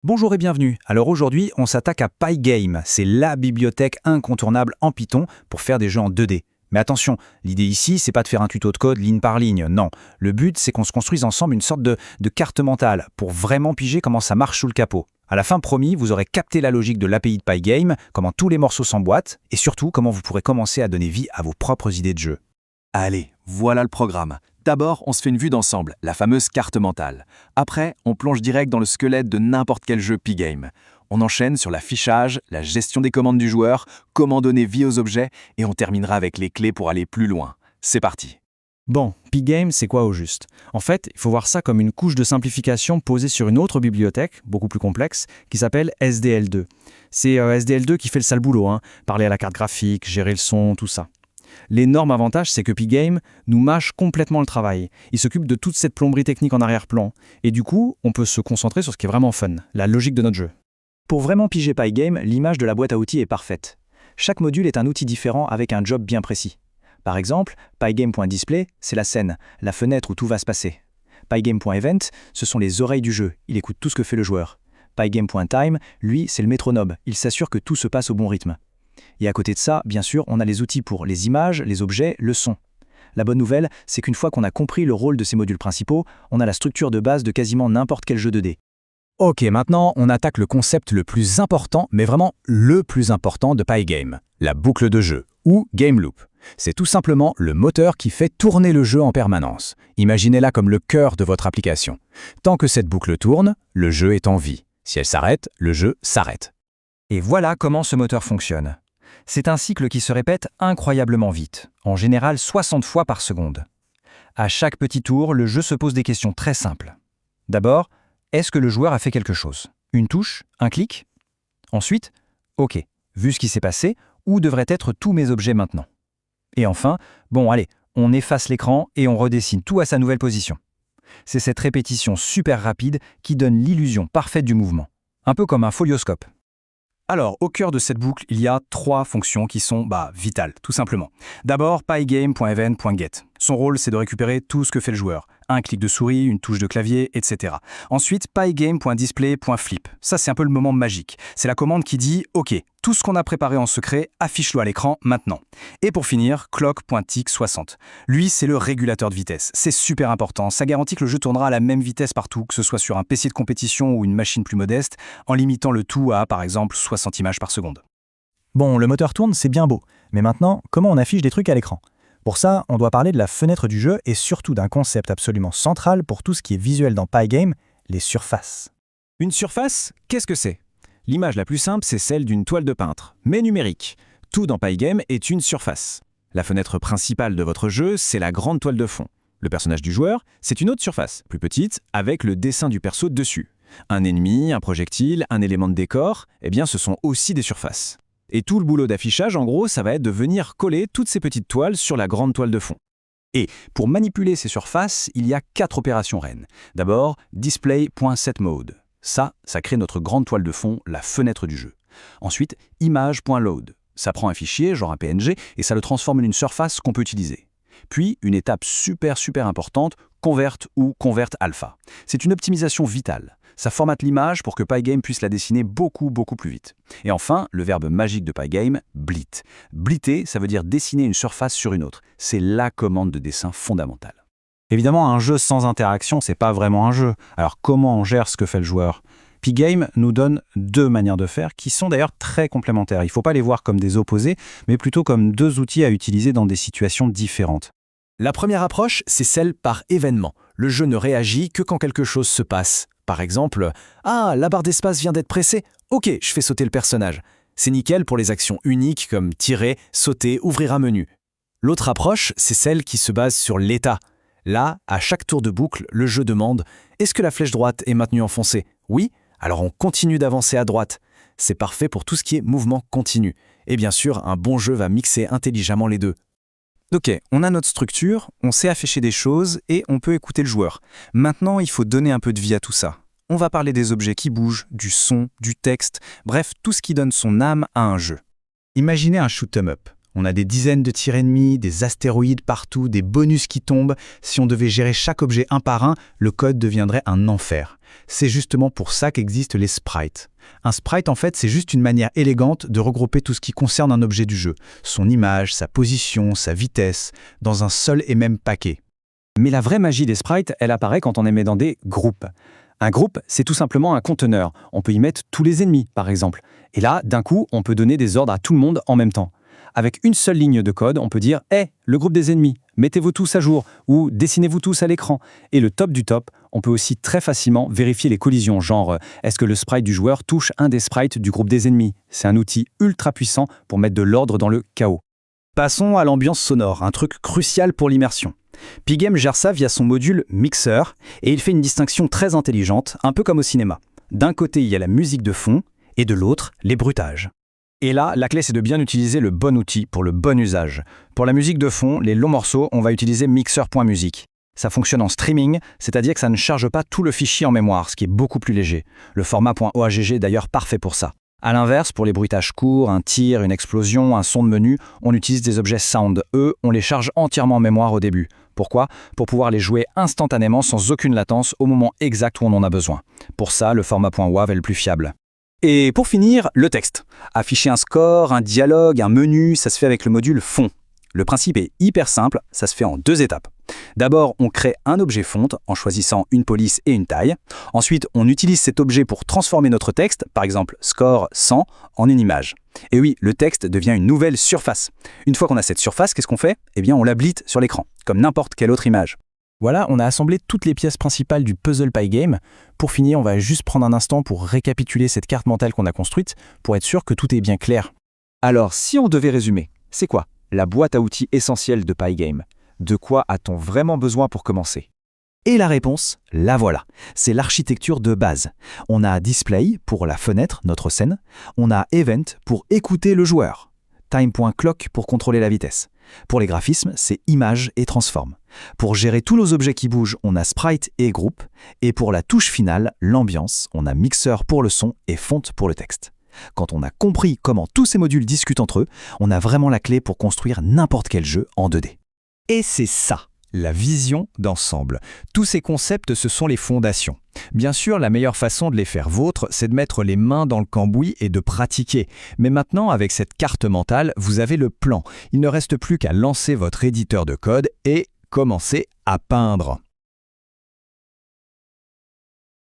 Bonjour et bienvenue. Alors aujourd'hui, on s'attaque à Pygame. C'est la bibliothèque incontournable en Python pour faire des jeux en 2D. Mais attention, l'idée ici, c'est pas de faire un tuto de code ligne par ligne, non. Le but, c'est qu'on se construise ensemble une sorte de carte mentale pour vraiment piger comment ça marche sous le capot. À la fin, promis, vous aurez capté la logique de l'API de Pygame, comment tous les morceaux s'emboîtent, et surtout comment vous pourrez commencer à donner vie à vos propres idées de jeu. Allez, voilà le programme. D'abord, on se fait une vue d'ensemble, la fameuse carte mentale. Après, on plonge direct dans le squelette de n'importe quel jeu Pygame. On enchaîne sur l'affichage, la gestion des commandes du joueur, comment donner vie aux objets, et on terminera avec les clés pour aller plus loin. C'est parti. Bon, Pygame, c'est quoi au juste? En fait, il faut voir ça comme une couche de simplification posée sur une autre bibliothèque, beaucoup plus complexe, qui s'appelle SDL2. C'est SDL2 qui fait le sale boulot, parler à la carte graphique, gérer le son, tout ça. L'énorme avantage, c'est que Pygame nous mâche complètement le travail. Il s'occupe de toute cette plomberie technique en arrière-plan. Et du coup, on peut se concentrer sur ce qui est vraiment fun, la logique de notre jeu. Pour vraiment piger Pygame, l'image de la boîte à outils est parfaite. Chaque module est un outil différent avec un job bien précis. Par exemple, Pygame.display, c'est la scène, la fenêtre où tout va se passer. Pygame.event, ce sont les oreilles du jeu, il écoute tout ce que fait le joueur. Pygame.time, lui, c'est le métronome, il s'assure que tout se passe au bon rythme. Et à côté de ça, bien sûr, on a les outils pour les images, les objets, le son. La bonne nouvelle, c'est qu'une fois qu'on a compris le rôle de ces modules principaux, on a la structure de base de quasiment n'importe quel jeu 2D. Ok, maintenant, on attaque le concept le plus important, mais vraiment le plus important de Pygame, la boucle de jeu, ou Game Loop. C'est tout simplement le moteur qui fait tourner le jeu en permanence. Imaginez-la comme le cœur de votre application. Tant que cette boucle tourne, le jeu est en vie. Si elle s'arrête, le jeu s'arrête. Et voilà comment ce moteur fonctionne. C'est un cycle qui se répète incroyablement vite, en général 60 fois par seconde. À chaque petit tour, le jeu se pose des questions très simples. D'abord, est-ce que le joueur a fait quelque chose? Une touche? Un clic? Ensuite, ok, vu ce qui s'est passé, où devraient être tous mes objets maintenant? Et enfin, bon allez, on efface l'écran et on redessine tout à sa nouvelle position. C'est cette répétition super rapide qui donne l'illusion parfaite du mouvement, un peu comme un folioscope. Alors, au cœur de cette boucle, il y a 3 fonctions qui sont vitales, tout simplement. D'abord, Pygame.event.get. Son rôle, c'est de récupérer tout ce que fait le joueur. Un clic de souris, une touche de clavier, etc. Ensuite, Pygame.display.flip. Ça, c'est un peu le moment magique. C'est la commande qui dit « Ok, tout ce qu'on a préparé en secret, affiche-le à l'écran maintenant ». Et pour finir, Clock.tick60. Lui, c'est le régulateur de vitesse. C'est super important. Ça garantit que le jeu tournera à la même vitesse partout, que ce soit sur un PC de compétition ou une machine plus modeste, en limitant le tout à, par exemple, 60 images par seconde. Bon, le moteur tourne, c'est bien beau. Mais maintenant, comment on affiche des trucs à l'écran? Pour ça, on doit parler de la fenêtre du jeu et surtout d'un concept absolument central pour tout ce qui est visuel dans Pygame, les surfaces. Une surface, qu'est-ce que c'est? L'image la plus simple, c'est celle d'une toile de peintre, mais numérique. Tout dans Pygame est une surface. La fenêtre principale de votre jeu, c'est la grande toile de fond. Le personnage du joueur, c'est une autre surface, plus petite, avec le dessin du perso dessus. Un ennemi, un projectile, un élément de décor, ce sont aussi des surfaces. Et tout le boulot d'affichage, en gros, ça va être de venir coller toutes ces petites toiles sur la grande toile de fond. Et pour manipuler ces surfaces, il y a 4 opérations reines. D'abord, display.setMode. Ça crée notre grande toile de fond, la fenêtre du jeu. Ensuite, image.load. Ça prend un fichier, genre un PNG, et ça le transforme en une surface qu'on peut utiliser. Puis, une étape super importante, convert ou convert alpha. C'est une optimisation vitale. Ça formate l'image pour que Pygame puisse la dessiner beaucoup plus vite. Et enfin, le verbe magique de Pygame, blit. Blitter, ça veut dire dessiner une surface sur une autre. C'est la commande de dessin fondamentale. Évidemment, un jeu sans interaction, c'est pas vraiment un jeu. Alors comment on gère ce que fait le joueur? Pygame nous donne 2 manières de faire qui sont d'ailleurs très complémentaires. Il ne faut pas les voir comme des opposés, mais plutôt comme 2 outils à utiliser dans des situations différentes. La première approche, c'est celle par événement. Le jeu ne réagit que quand quelque chose se passe. Par exemple, « Ah, la barre d'espace vient d'être pressée. Ok, je fais sauter le personnage. » C'est nickel pour les actions uniques comme tirer, sauter, ouvrir un menu. L'autre approche, c'est celle qui se base sur l'état. Là, à chaque tour de boucle, le jeu demande « Est-ce que la flèche droite est maintenue enfoncée? Oui? Alors on continue d'avancer à droite. » C'est parfait pour tout ce qui est mouvement continu. Et bien sûr, un bon jeu va mixer intelligemment les deux. Ok, on a notre structure, on sait afficher des choses et on peut écouter le joueur. Maintenant, il faut donner un peu de vie à tout ça. On va parler des objets qui bougent, du son, du texte, bref, tout ce qui donne son âme à un jeu. Imaginez un shoot 'em up. On a des dizaines de tirs ennemis, des astéroïdes partout, des bonus qui tombent. Si on devait gérer chaque objet un par un, le code deviendrait un enfer. C'est justement pour ça qu'existent les sprites. Un sprite, en fait, c'est juste une manière élégante de regrouper tout ce qui concerne un objet du jeu. Son image, sa position, sa vitesse, dans un seul et même paquet. Mais la vraie magie des sprites, elle apparaît quand on les met dans des groupes. Un groupe, c'est tout simplement un conteneur. On peut y mettre tous les ennemis, par exemple. Et là, d'un coup, on peut donner des ordres à tout le monde en même temps. Avec une seule ligne de code, on peut dire « Hey, le groupe des ennemis, mettez-vous tous à jour » ou « Dessinez-vous tous à l'écran ». Et le top du top, on peut aussi très facilement vérifier les collisions, genre « Est-ce que le sprite du joueur touche un des sprites du groupe des ennemis ?» C'est un outil ultra puissant pour mettre de l'ordre dans le chaos. Passons à l'ambiance sonore, un truc crucial pour l'immersion. Pygame gère ça via son module Mixer, et il fait une distinction très intelligente, un peu comme au cinéma. D'un côté, il y a la musique de fond, et de l'autre, les bruitages. Et là, la clé, c'est de bien utiliser le bon outil pour le bon usage. Pour la musique de fond, les longs morceaux, on va utiliser Mixer.music. Ça fonctionne en streaming, c'est-à-dire que ça ne charge pas tout le fichier en mémoire, ce qui est beaucoup plus léger. Le format .ogg est d'ailleurs parfait pour ça. A l'inverse, pour les bruitages courts, un tir, une explosion, un son de menu, on utilise des objets sound. Eux, on les charge entièrement en mémoire au début. Pourquoi ? Pour pouvoir les jouer instantanément sans aucune latence au moment exact où on en a besoin. Pour ça, le format .wav est le plus fiable. Et pour finir, le texte. Afficher un score, un dialogue, un menu, ça se fait avec le module fond. Le principe est hyper simple, ça se fait en 2 étapes. D'abord, on crée un objet font en choisissant une police et une taille. Ensuite, on utilise cet objet pour transformer notre texte, par exemple score 100, en une image. Et oui, le texte devient une nouvelle surface. Une fois qu'on a cette surface, qu'est-ce qu'on fait ? Eh bien, on la blite sur l'écran, comme n'importe quelle autre image. Voilà, on a assemblé toutes les pièces principales du puzzle Pygame. Pour finir, on va juste prendre un instant pour récapituler cette carte mentale qu'on a construite, pour être sûr que tout est bien clair. Alors, si on devait résumer, c'est quoi la boîte à outils essentielle de Pygame? De quoi a-t-on vraiment besoin pour commencer? Et la réponse, la voilà. C'est l'architecture de base. On a Display pour la fenêtre, notre scène. On a Event pour écouter le joueur. Time.clock pour contrôler la vitesse. Pour les graphismes, c'est Image et Transform. Pour gérer tous nos objets qui bougent, on a Sprite et Group. Et pour la touche finale, l'ambiance, on a Mixer pour le son et Font pour le texte. Quand on a compris comment tous ces modules discutent entre eux, on a vraiment la clé pour construire n'importe quel jeu en 2D. Et c'est ça, la vision d'ensemble. Tous ces concepts, ce sont les fondations. Bien sûr, la meilleure façon de les faire vôtres, c'est de mettre les mains dans le cambouis et de pratiquer. Mais maintenant, avec cette carte mentale, vous avez le plan. Il ne reste plus qu'à lancer votre éditeur de code et commencer à peindre.